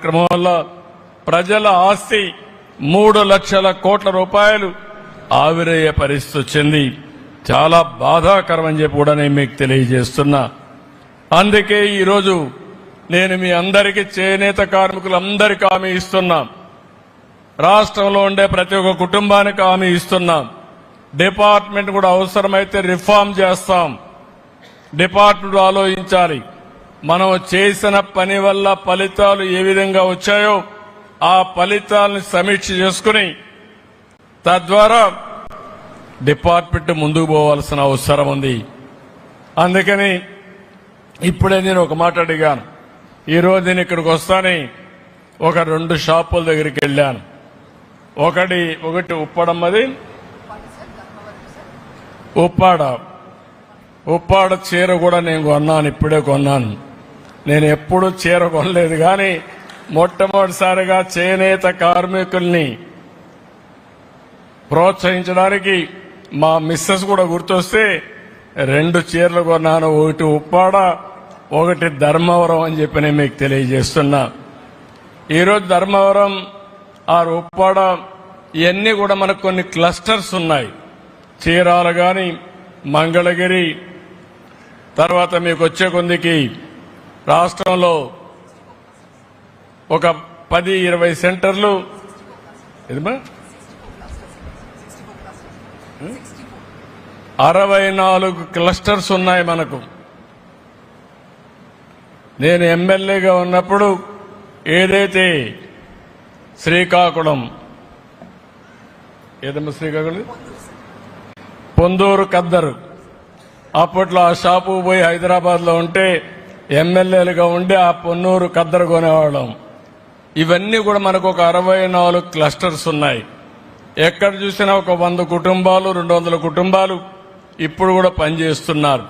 కార్యక్రమం వల్ల ప్రజల ఆస్తి 3 లక్షల కోట్ల రూపాయలు ఆవిరయ్యే పరిస్థితి వచ్చింది. చాలా బాధాకరమని చెప్పి కూడా నేను మీకు తెలియజేస్తున్నా. అందుకే ఈరోజు నేను మీ అందరికీ చేనేత కార్మికులందరికీ హామీ ఇస్తున్నా. రాష్ట్రంలో ఉండే ప్రతి ఒక్క కుటుంబానికి హామీ ఇస్తున్నాం. డిపార్ట్మెంట్ కూడా అవసరమైతే రిఫార్మ్ చేస్తాం. డిపార్ట్మెంట్ ఆలోచించాలి. మనం చేసిన పని వల్ల ఫలితాలు ఏ విధంగా వచ్చాయో ఆ ఫలితాలను సమీక్ష చేసుకుని తద్వారా డిపార్ట్మెంట్ ముందుకు పోవాల్సిన అవసరం ఉంది. అందుకని ఇప్పుడే నేను ఒక మాట అడిగాను. ఈరోజు నేను ఇక్కడికి వస్తానే ఒక 2 షాపుల దగ్గరికి వెళ్ళాను. ఒకటి ఉప్పడమ్మది ఉప్పాడ చీర కూడా నేను కొన్నాను. ఇప్పుడే కొన్నాను. నేను ఎప్పుడు చీర కొనలేదు, కానీ మొట్టమొదటిసారిగా చేనేత కార్మికుల్ని ప్రోత్సహించడానికి మా మిస్సెస్ కూడా గుర్తొస్తే 2 చీరలు కొన్నాను. ఒకటి ఉప్పాడ, ఒకటి ధర్మవరం అని చెప్పి నేను మీకు తెలియజేస్తున్నా. ఈరోజు ధర్మవరం ఉప్పాడ ఇవన్నీ కూడా మనకు కొన్ని క్లస్టర్స్ ఉన్నాయి. చీరాల గాని, మంగళగిరి, తర్వాత మీకు వచ్చే కొందికి రాష్ట్రంలో ఒక 10-20 సెంటర్లు 64 క్లస్టర్స్ ఉన్నాయి మనకు. నేను ఎమ్మెల్యేగా ఉన్నప్పుడు ఏదైతే శ్రీకాకుళం పొందూరు కద్దరు అప్పట్లో ఆ షాపు పోయి హైదరాబాద్లో ఉంటే ఎమ్మెల్యేలుగా ఉండి ఆ పొన్నూరు కద్దరు కొనేవాళ్ళం. ఇవన్నీ కూడా మనకు ఒక 64 క్లస్టర్స్ ఉన్నాయి. ఎక్కడ చూసినా ఒక 100 కుటుంబాలు 200 కుటుంబాలు ఇప్పుడు కూడా పనిచేస్తున్నారు.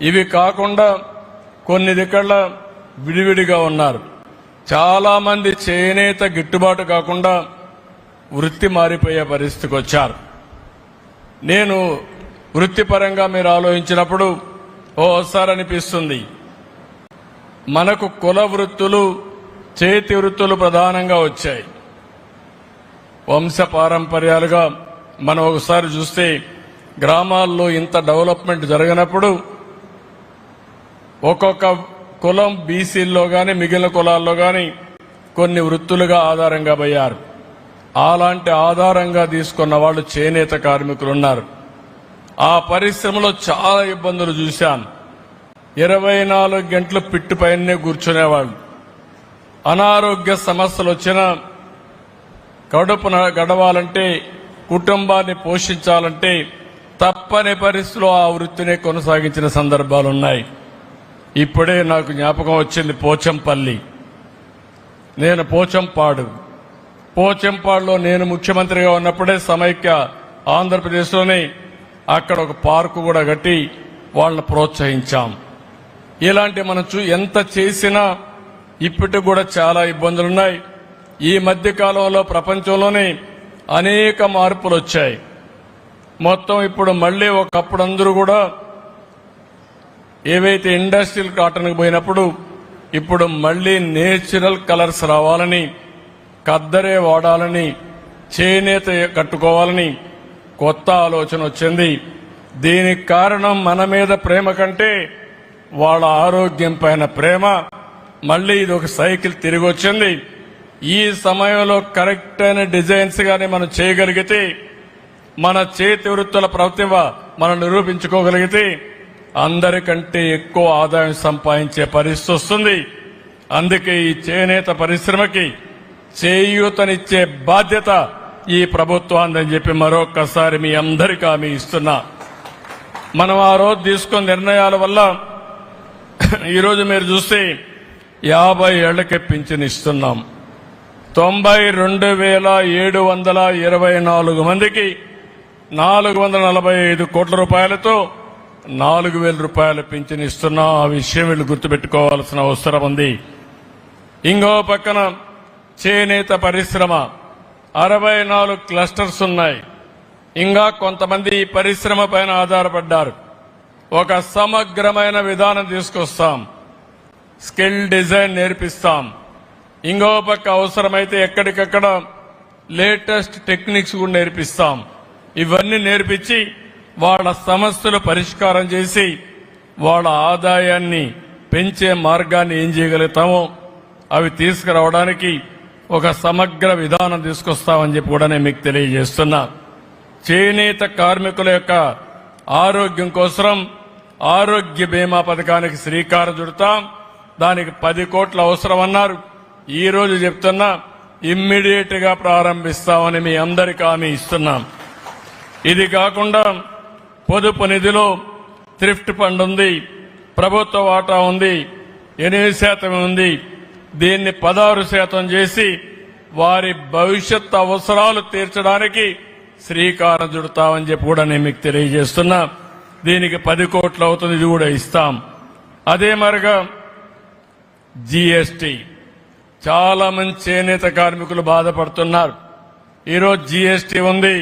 ఇవి కాకుండా కొన్ని దిక్కల విడివిడిగా ఉన్నారు. చాలా మంది చేనేత గిట్టుబాటు కాకుండా వృత్తి మారిపోయే పరిస్థితికి వచ్చారు. నేను వృత్తిపరంగా మీరు ఆలోచించినప్పుడు ఓసారి అనిపిస్తుంది, మనకు కుల వృత్తులు, చేతి వృత్తులు ప్రధానంగా వచ్చాయి. వంశ పారంపర్యాలుగా మనం ఒకసారి చూస్తే గ్రామాల్లో ఇంత డెవలప్మెంట్ జరగనప్పుడు ఒక్కొక్క కులం బీసీల్లో గాని మిగిలిన కులాల్లో గాని కొన్ని వృత్తులుగా ఆధారంగా పోయారు. అలాంటి ఆధారంగా తీసుకున్న వాళ్ళు చేనేత కార్మికులు ఉన్నారు. ఆ పరిశ్రమలో చాలా ఇబ్బందులు చూశాను. 24 గంటలు పిట్టు పైనే కూర్చునేవాళ్ళు. అనారోగ్య సమస్యలు వచ్చినా కడుపు గడవాలంటే, కుటుంబాన్ని పోషించాలంటే తప్పని పరిస్థితిలో ఆ వృత్తిని కొనసాగించిన సందర్భాలున్నాయి. ఇప్పుడే నాకు జ్ఞాపకం వచ్చింది పోచంపల్లి. నేను పోచంపాడులో నేను ముఖ్యమంత్రిగా ఉన్నప్పుడే సమైక్య ఆంధ్రప్రదేశ్లోనే అక్కడ ఒక పార్కు కూడా కట్టి వాళ్ళని ప్రోత్సహించాం. ఇలాంటి మనం ఎంత చేసినా ఇప్పటికి కూడా చాలా ఇబ్బందులున్నాయి. ఈ మధ్య కాలంలో ప్రపంచంలోనే అనేక మార్పులు వచ్చాయి. మొత్తం ఇప్పుడు మళ్లీ ఒకప్పుడు అందరూ కూడా ఏవైతే ఇండస్ట్రియల్ కాటన్కి పోయినప్పుడు ఇప్పుడు మళ్లీ నేచురల్ కలర్స్ రావాలని, కద్దరే వాడాలని, చేనేత కట్టుకోవాలని కొత్త ఆలోచన వచ్చింది. దీనికి కారణం మన మీద ప్రేమ కంటే వాళ్ళ ఆరోగ్యం పైన ప్రేమ. మళ్లీ ఇది ఒక సైకిల్ తిరిగి వచ్చింది. ఈ సమయంలో కరెక్ట్ అయిన డిజైన్స్ గాని మనం చేయగలిగితే, మన చేతి వృత్తుల ప్రతిభ మనం నిరూపించుకోగలిగితే అందరికంటే ఎక్కువ ఆదాయం సంపాదించే పరిస్థితి వస్తుంది. అందుకే ఈ చేనేత పరిశ్రమకి చేయూతనిచ్చే బాధ్యత ఈ ప్రభుత్వాన్ని చెప్పి మరొక్కసారి మీ అందరికీ హామీ ఇస్తున్నా. మనం ఆ రోజు తీసుకున్న నిర్ణయాల వల్ల ఈరోజు మీరు చూస్తే 50 ఏళ్లకే పింఛన్ ఇస్తున్నాం. 92,724 మందికి 445 కోట్ల రూపాయలతో 4,000 రూపాయల పింఛన్ ఇస్తున్నా. ఆ విషయం వీళ్ళు గుర్తుపెట్టుకోవాల్సిన అవసరం ఉంది. ఇంకో పక్కన చేనేత పరిశ్రమ 64 క్లస్టర్స్ ఉన్నాయి. ఇంకా కొంతమంది ఈ పరిశ్రమ పైన ఆధారపడ్డారు. ఒక సమగ్రమైన విధానం తీసుకొస్తాం. స్కిల్ డిజైన్ నేర్పిస్తాం. ఇంకో పక్క అవసరమైతే ఎక్కడికక్కడ లేటెస్ట్ టెక్నిక్స్ కూడా నేర్పిస్తాం. ఇవన్నీ నేర్పించి వాళ్ళ సమస్యలు పరిష్కారం చేసి వాళ్ళ ఆదాయాన్ని పెంచే మార్గాన్ని ఏం చేయగలుగుతామో అవి తీసుకురావడానికి ఒక సమగ్ర విధానం తీసుకొస్తామని చెప్పి కూడా నేను మీకు తెలియజేస్తున్నా. చేనేత కార్మికుల యొక్క ఆరోగ్యం కోసం ఆరోగ్య బీమా పథకానికి శ్రీకారం చుడతాం. దానికి 10 కోట్ల అవసరం అన్నారు. ఈ రోజు చెప్తున్నా ఇమ్మీడియట్ గా ప్రారంభిస్తామని మీ అందరికీ హామీ ఇస్తున్నాం. ఇది కాకుండా పొదుపు నిధిలో థ్రిఫ్ట్ ఫండ్ ఉంది, ప్రభుత్వ వాటా ఉంది, 8% ఉంది. దీన్ని 16% చేసి వారి భవిష్యత్ అవసరాలు తీర్చడానికి శ్రీకారం చుడతామని చెప్పి కూడా నేను మీకు తెలియజేస్తున్నా. దీనికి 10 కోట్లు అవుతుంది, ఇది కూడా ఇస్తాం. అదే మరిగా జీఎస్టీ, చాలా మంది చేనేత కార్మికులు బాధపడుతున్నారు. ఈరోజు జీఎస్టీ ఉంది.